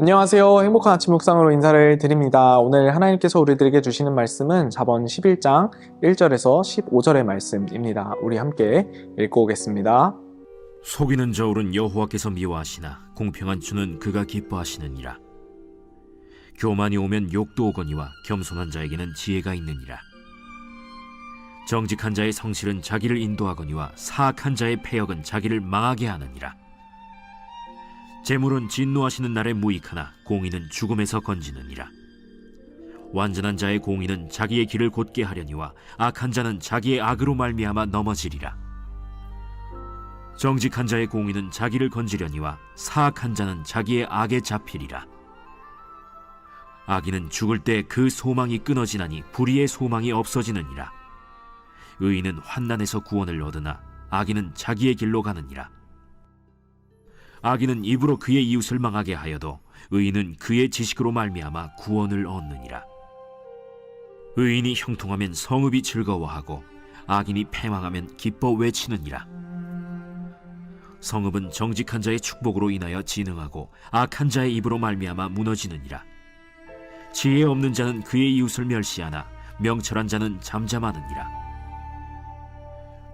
안녕하세요. 행복한 아침 묵상으로 인사를 드립니다. 오늘 하나님께서 우리들에게 주시는 말씀은 잠언 11장 1절에서 15절의 말씀입니다. 우리 함께 읽고 오겠습니다. 속이는 저울은 여호와께서 미워하시나 공평한 주는 그가 기뻐하시느니라. 교만이 오면 욕도 오거니와 겸손한 자에게는 지혜가 있느니라. 정직한 자의 성실은 자기를 인도하거니와 사악한 자의 패역은 자기를 망하게 하느니라. 재물은 진노하시는 날에 무익하나 공의는 죽음에서 건지느니라. 완전한 자의 공의는 자기의 길을 곧게 하려니와 악한 자는 자기의 악으로 말미암아 넘어지리라. 정직한 자의 공의는 자기를 건지려니와 사악한 자는 자기의 악에 잡히리라. 악인은 죽을 때 그 소망이 끊어지나니 불의의 소망이 없어지느니라. 의인은 환난에서 구원을 얻으나 악인은 자기의 길로 가느니라. 악인은 입으로 그의 이웃을 망하게 하여도 의인은 그의 지식으로 말미암아 구원을 얻느니라. 의인이 형통하면 성읍이 즐거워하고 악인이 패망하면 기뻐 외치느니라. 성읍은 정직한 자의 축복으로 인하여 진흥하고 악한 자의 입으로 말미암아 무너지느니라. 지혜 없는 자는 그의 이웃을 멸시하나 명철한 자는 잠잠하느니라.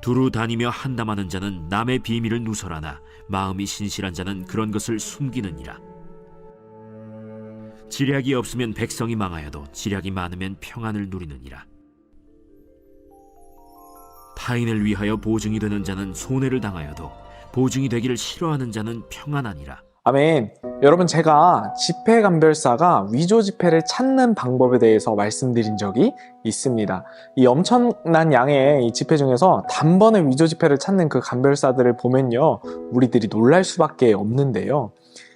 두루 다니며 한담하는 자는 남의 비밀을 누설하나 마음이 신실한 자는 그런 것을 숨기느니라. 지략이 없으면 백성이 망하여도 지략이 많으면 평안을 누리느니라. 타인을 위하여 보증이 되는 자는 손해를 당하여도 보증이 되기를 싫어하는 자는 평안하니라. 아멘. 여러분, 제가 지폐감별사가 위조지폐를 찾는 방법에 대해서 말씀드린 적이 있습니다. 이 엄청난 양의 이 지폐 중에서 단번에 위조지폐를 찾는 그 감별사들을 보면요, 우리들이 놀랄 수밖에 없는데요.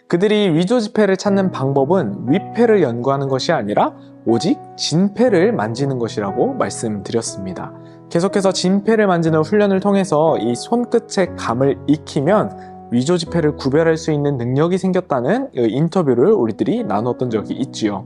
그들이 위조지폐를 찾는 방법은 위패를 연구하는 것이 아니라 오직 진패를 만지는 것이라고 말씀드렸습니다. 계속해서 진패를 만지는 훈련을 통해서 이 손끝의 감을 익히면 위조지폐를 구별할 수 있는 능력이 생겼다는 인터뷰를 우리들이 나눴던 적이 있지요.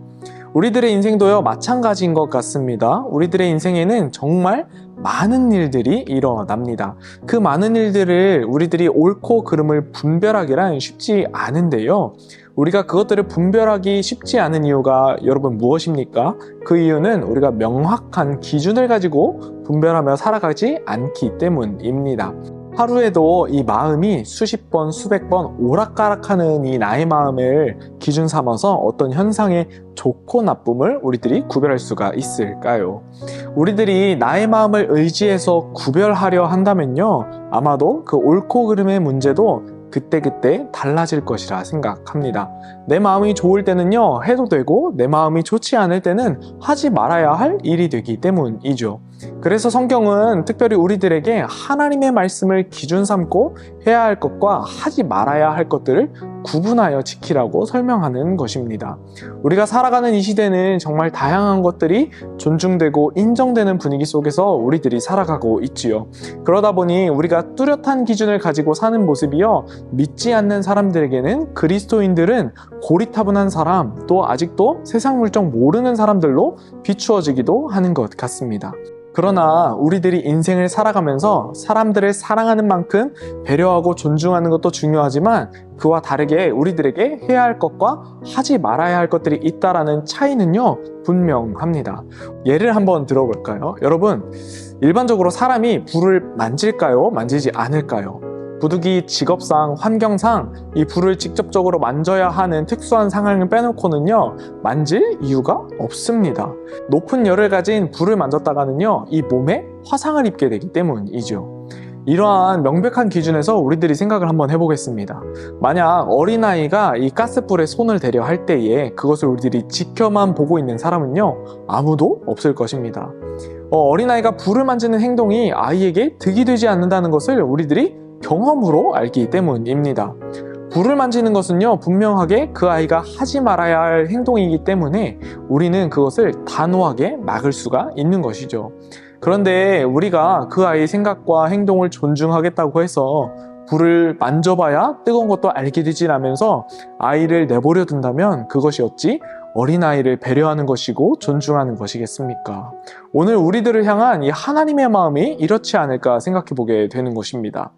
우리들의 인생도요, 마찬가지인 것 같습니다. 우리들의 인생에는 정말 많은 일들이 일어납니다. 그 많은 일들을 우리들이 옳고 그름을 분별하기란 쉽지 않은데요. 우리가 그것들을 분별하기 쉽지 않은 이유가 여러분 무엇입니까? 그 이유는 우리가 명확한 기준을 가지고 분별하며 살아가지 않기 때문입니다. 하루에도 이 마음이 수십 번, 수백 번 오락가락하는 이 나의 마음을 기준 삼아서 어떤 현상의 좋고 나쁨을 우리들이 구별할 수가 있을까요? 우리들이 나의 마음을 의지해서 구별하려 한다면요, 아마도 그 옳고 그름의 문제도 그때그때 달라질 것이라 생각합니다. 내 마음이 좋을 때는요, 해도 되고 내 마음이 좋지 않을 때는 하지 말아야 할 일이 되기 때문이죠. 그래서 성경은 특별히 우리들에게 하나님의 말씀을 기준 삼고 해야 할 것과 하지 말아야 할 것들을 구분하여 지키라고 설명하는 것입니다. 우리가 살아가는 이 시대는 정말 다양한 것들이 존중되고 인정되는 분위기 속에서 우리들이 살아가고 있지요. 그러다 보니 우리가 뚜렷한 기준을 가지고 사는 모습이요, 믿지 않는 사람들에게는 그리스도인들은 고리타분한 사람, 또 아직도 세상 물정 모르는 사람들로 비추어지기도 하는 것 같습니다. 그러나 우리들이 인생을 살아가면서 사람들을 사랑하는 만큼 배려하고 존중하는 것도 중요하지만 그와 다르게 우리들에게 해야 할 것과 하지 말아야 할 것들이 있다라는 차이는요, 분명합니다. 예를 한번 들어볼까요? 여러분, 일반적으로 사람이 불을 만질까요? 만지지 않을까요? 부득이 직업상, 환경상 이 불을 직접적으로 만져야 하는 특수한 상황을 빼놓고는요, 만질 이유가 없습니다. 높은 열을 가진 불을 만졌다가는요, 이 몸에 화상을 입게 되기 때문이죠. 이러한 명백한 기준에서 우리들이 생각을 한번 해보겠습니다. 만약 어린아이가 이 가스불에 손을 대려 할 때에 그것을 우리들이 지켜만 보고 있는 사람은요, 아무도 없을 것입니다. 어린아이가 불을 만지는 행동이 아이에게 득이 되지 않는다는 것을 우리들이 경험으로 알기 때문입니다. 불을 만지는 것은요, 분명하게 그 아이가 하지 말아야 할 행동이기 때문에 우리는 그것을 단호하게 막을 수가 있는 것이죠. 그런데 우리가 그 아이의 생각과 행동을 존중하겠다고 해서 불을 만져봐야 뜨거운 것도 알게 되지라면서 아이를 내버려 둔다면 그것이 어찌 어린아이를 배려하는 것이고 존중하는 것이겠습니까? 오늘 우리들을 향한 이 하나님의 마음이 이렇지 않을까 생각해 보게 되는 것입니다.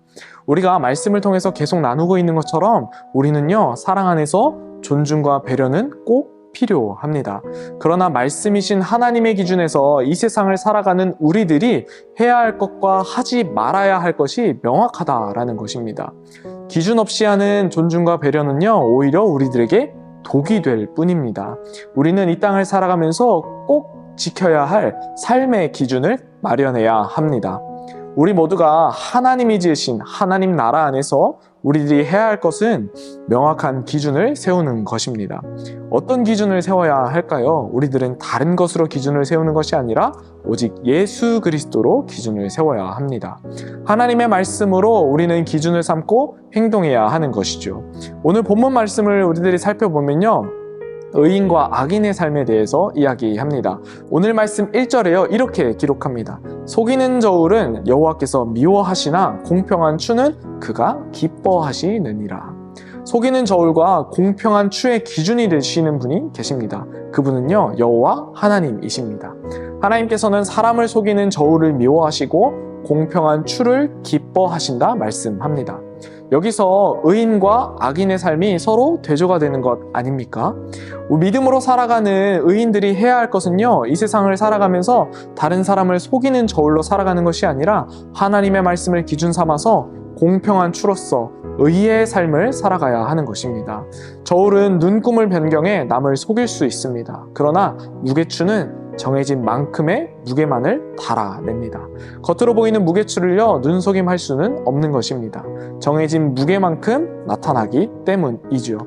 우리가 말씀을 통해서 계속 나누고 있는 것처럼 우리는요, 사랑 안에서 존중과 배려는 꼭 필요합니다. 그러나 말씀이신 하나님의 기준에서 이 세상을 살아가는 우리들이 해야 할 것과 하지 말아야 할 것이 명확하다라는 것입니다. 기준 없이 하는 존중과 배려는요, 오히려 우리들에게 독이 될 뿐입니다. 우리는 이 땅을 살아가면서 꼭 지켜야 할 삶의 기준을 마련해야 합니다. 우리 모두가 하나님이 지으신 하나님 나라 안에서 우리들이 해야 할 것은 명확한 기준을 세우는 것입니다. 어떤 기준을 세워야 할까요? 우리들은 다른 것으로 기준을 세우는 것이 아니라 오직 예수 그리스도로 기준을 세워야 합니다. 하나님의 말씀으로 우리는 기준을 삼고 행동해야 하는 것이죠. 오늘 본문 말씀을 우리들이 살펴보면요, 의인과 악인의 삶에 대해서 이야기합니다. 오늘 말씀 1절에요, 이렇게 기록합니다. 속이는 저울은 여호와께서 미워하시나 공평한 추는 그가 기뻐하시느니라. 속이는 저울과 공평한 추의 기준이 되시는 분이 계십니다. 그분은요, 여호와 하나님이십니다. 하나님께서는 사람을 속이는 저울을 미워하시고 공평한 추를 기뻐하신다 말씀합니다. 여기서 의인과 악인의 삶이 서로 대조가 되는 것 아닙니까? 믿음으로 살아가는 의인들이 해야 할 것은요, 이 세상을 살아가면서 다른 사람을 속이는 저울로 살아가는 것이 아니라 하나님의 말씀을 기준 삼아서 공평한 추로서 의의 삶을 살아가야 하는 것입니다. 저울은 눈금을 변경해 남을 속일 수 있습니다. 그러나 무게추는 정해진 만큼의 무게만을 달아냅니다. 겉으로 보이는 무게추를요, 눈속임할 수는 없는 것입니다. 정해진 무게만큼 나타나기 때문이죠.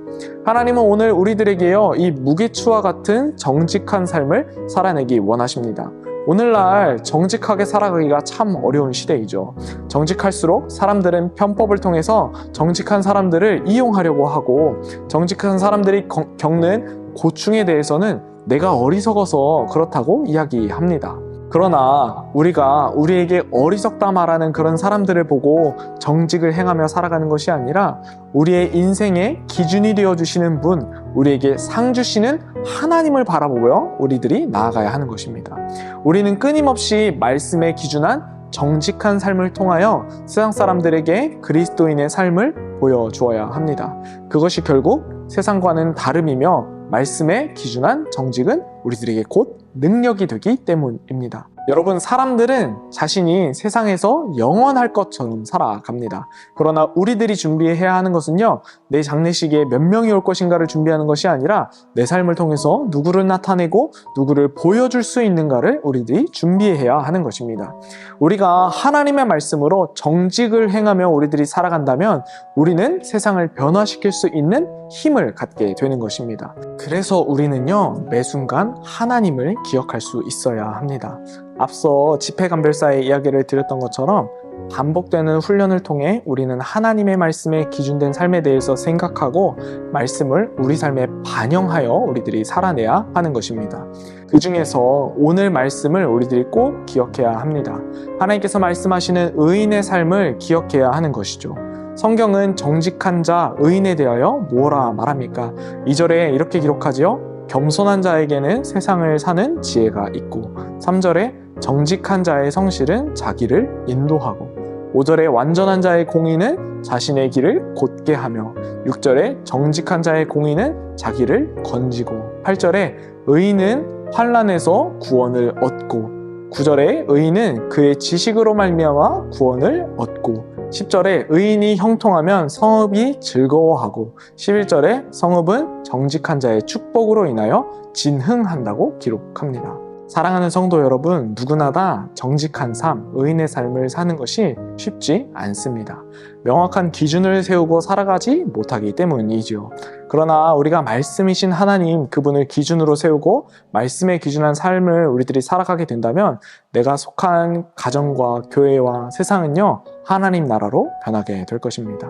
하나님은 오늘 우리들에게요, 이 무게추와 같은 정직한 삶을 살아내기 원하십니다. 오늘날 정직하게 살아가기가 참 어려운 시대이죠. 정직할수록 사람들은 편법을 통해서 정직한 사람들을 이용하려고 하고, 정직한 사람들이 겪는 고충에 대해서는 내가 어리석어서 그렇다고 이야기합니다. 그러나 우리가 우리에게 어리석다 말하는 그런 사람들을 보고 정직을 행하며 살아가는 것이 아니라 우리의 인생의 기준이 되어주시는 분, 우리에게 상 주시는 하나님을 바라보며 우리들이 나아가야 하는 것입니다. 우리는 끊임없이 말씀에 기준한 정직한 삶을 통하여 세상 사람들에게 그리스도인의 삶을 보여주어야 합니다. 그것이 결국 세상과는 다름이며 말씀에 기준한 정직은 우리들에게 곧 능력이 되기 때문입니다. 여러분, 사람들은 자신이 세상에서 영원할 것처럼 살아갑니다. 그러나 우리들이 준비해야 하는 것은요, 내 장례식에 몇 명이 올 것인가를 준비하는 것이 아니라 내 삶을 통해서 누구를 나타내고 누구를 보여줄 수 있는가를 우리들이 준비해야 하는 것입니다. 우리가 하나님의 말씀으로 정직을 행하며 우리들이 살아간다면 우리는 세상을 변화시킬 수 있는 힘을 갖게 되는 것입니다. 그래서 우리는요, 매 순간 하나님을 기억할 수 있어야 합니다. 앞서 집회감별사의 이야기를 드렸던 것처럼 반복되는 훈련을 통해 우리는 하나님의 말씀에 기준된 삶에 대해서 생각하고 말씀을 우리 삶에 반영하여 우리들이 살아내야 하는 것입니다. 그 중에서 오늘 말씀을 우리들이 꼭 기억해야 합니다. 하나님께서 말씀하시는 의인의 삶을 기억해야 하는 것이죠. 성경은 정직한 자, 의인에 대하여 뭐라 말합니까? 2절에 이렇게 기록하지요. 겸손한 자에게는 세상을 사는 지혜가 있고, 3절에 정직한 자의 성실은 자기를 인도하고, 5절에 완전한 자의 공의는 자신의 길을 곧게 하며, 6절에 정직한 자의 공의는 자기를 건지고, 8절에 의인은 환난에서 구원을 얻고, 9절에 의인은 그의 지식으로 말미암아 구원을 얻고, 10절에 의인이 형통하면 성읍이 즐거워하고, 11절에 성읍은 정직한 자의 축복으로 인하여 진흥한다고 기록합니다. 사랑하는 성도 여러분, 누구나 다 정직한 삶, 의인의 삶을 사는 것이 쉽지 않습니다. 명확한 기준을 세우고 살아가지 못하기 때문이죠. 그러나 우리가 말씀이신 하나님, 그분을 기준으로 세우고 말씀에 기준한 삶을 우리들이 살아가게 된다면 내가 속한 가정과 교회와 세상은요, 하나님 나라로 변하게 될 것입니다.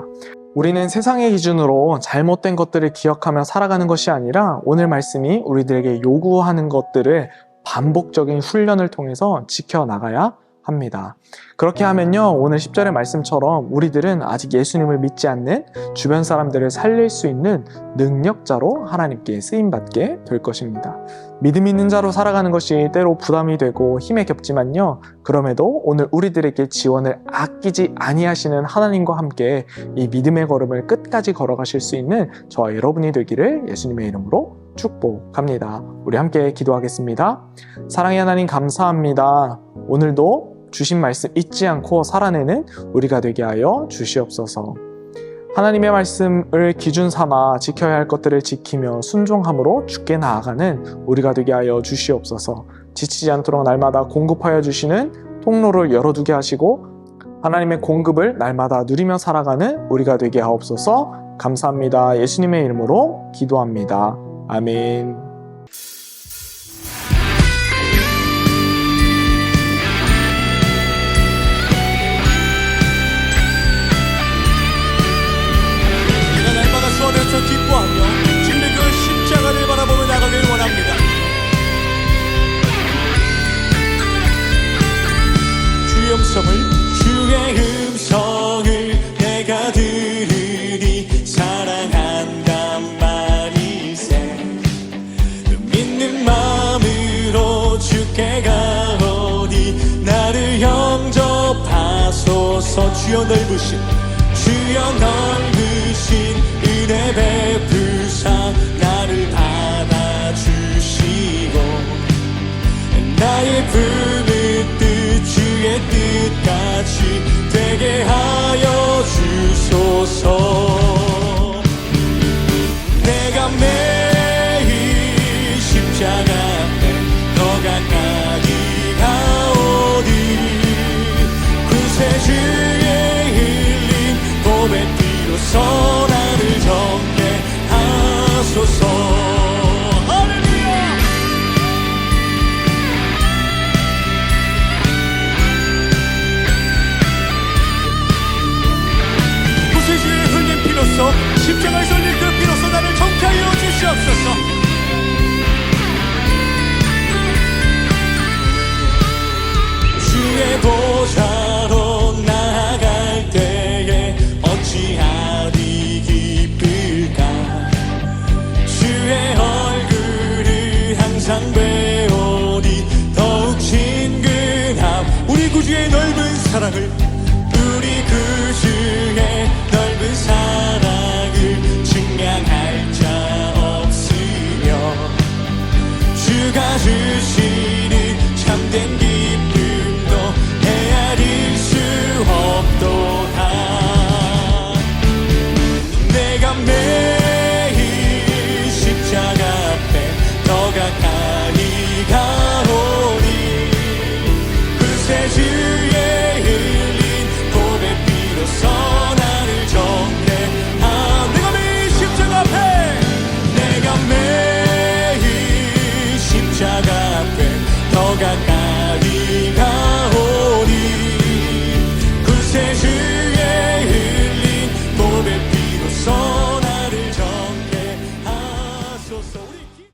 우리는 세상의 기준으로 잘못된 것들을 기억하며 살아가는 것이 아니라 오늘 말씀이 우리들에게 요구하는 것들을 반복적인 훈련을 통해서 지켜나가야 합니다. 그렇게 하면요, 오늘 10절의 말씀처럼 우리들은 아직 예수님을 믿지 않는 주변 사람들을 살릴 수 있는 능력자로 하나님께 쓰임받게 될 것입니다. 믿음 있는 자로 살아가는 것이 때로 부담이 되고 힘에 겹지만요, 그럼에도 오늘 우리들에게 지원을 아끼지 아니하시는 하나님과 함께 이 믿음의 걸음을 끝까지 걸어가실 수 있는 저와 여러분이 되기를 예수님의 이름으로 축복합니다. 우리 함께 기도하겠습니다. 사랑의 하나님, 감사합니다. 오늘도 주신 말씀 잊지 않고 살아내는 우리가 되게 하여 주시옵소서. 하나님의 말씀을 기준 삼아 지켜야 할 것들을 지키며 순종함으로 주께 나아가는 우리가 되게 하여 주시옵소서. 지치지 않도록 날마다 공급하여 주시는 통로를 열어두게 하시고 하나님의 공급을 날마다 누리며 살아가는 우리가 되게 하옵소서. 감사합니다. 예수님의 이름으로 기도합니다. 아멘. 수원에서 기뻐하며 진리 그 십자가를 바라보며 나가길 원합니다. 주의 음성을 내가 들으니 사랑한단 말이세. 믿는 마음으로 주께 가오니 나를 영접하소서. 주여 넓으신 은혜 베푸사 나를 받아주시고 나의 품의 뜻 주의 뜻같이 되게 하여 주소서. 내가 매일 십자가 앞에 더 가까이 가오니 구세주의 흘린 보배 피로써 나를 정케 하소서. 할렐루야. 구세주의 흘린 피로써 십자가에서 흘린 그 피로써 나를 정케 하여 주시옵소서. 주의 보좌로 나아갈 때에 어찌하리 기쁠까. 주의 얼굴을 항상 배우니 더욱 친근함. 우리 구주의 넓은 사랑을